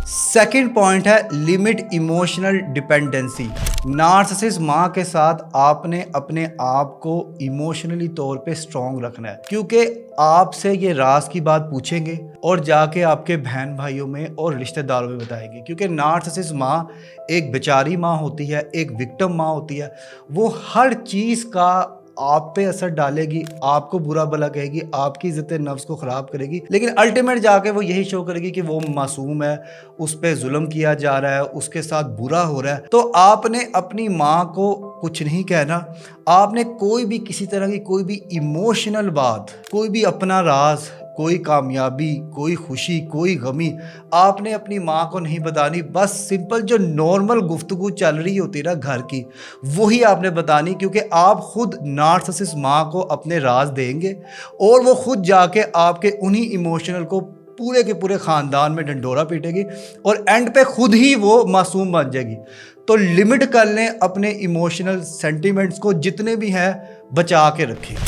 Second point है limit emotional dependency. Narcissist माँ के साथ आपने अपने आप को इमोशनली तौर पे स्ट्रॉन्ग रखना है, क्योंकि आपसे ये राज की बात पूछेंगे और जाके आपके बहन भाइयों में और रिश्तेदारों में बताएंगे। क्योंकि नार्सिसिस्ट माँ एक बेचारी माँ होती है, एक विक्टिम माँ होती है। वो हर चीज़ का आप पे असर डालेगी, आपको बुरा भला कहेगी, आपकी इज्जत नफ्स को ख़राब करेगी, लेकिन अल्टीमेट जाके वो यही शो करेगी कि वो मासूम है, उस पे जुल्म किया जा रहा है, उसके साथ बुरा हो रहा है। तो आपने अपनी माँ को कुछ नहीं कहना। आपने कोई भी किसी तरह की कोई भी इमोशनल बात, कोई भी अपना राज, कोई कामयाबी, कोई खुशी, कोई गमी आपने अपनी माँ को नहीं बतानी। बस सिंपल जो नॉर्मल गुफ्तगू चल रही होती है ना घर की, वही आपने बतानी, क्योंकि आप खुद नार्सिसिस्ट माँ को अपने राज देंगे और वो खुद जाके आपके उन्हीं इमोशनल को पूरे के पूरे ख़ानदान में ढंढोरा पीटेगी और एंड पे खुद ही वो मासूम बन जाएगी। तो लिमिट कर लें, अपने इमोशनल सेंटिमेंट्स को जितने भी हैं बचा के रखें।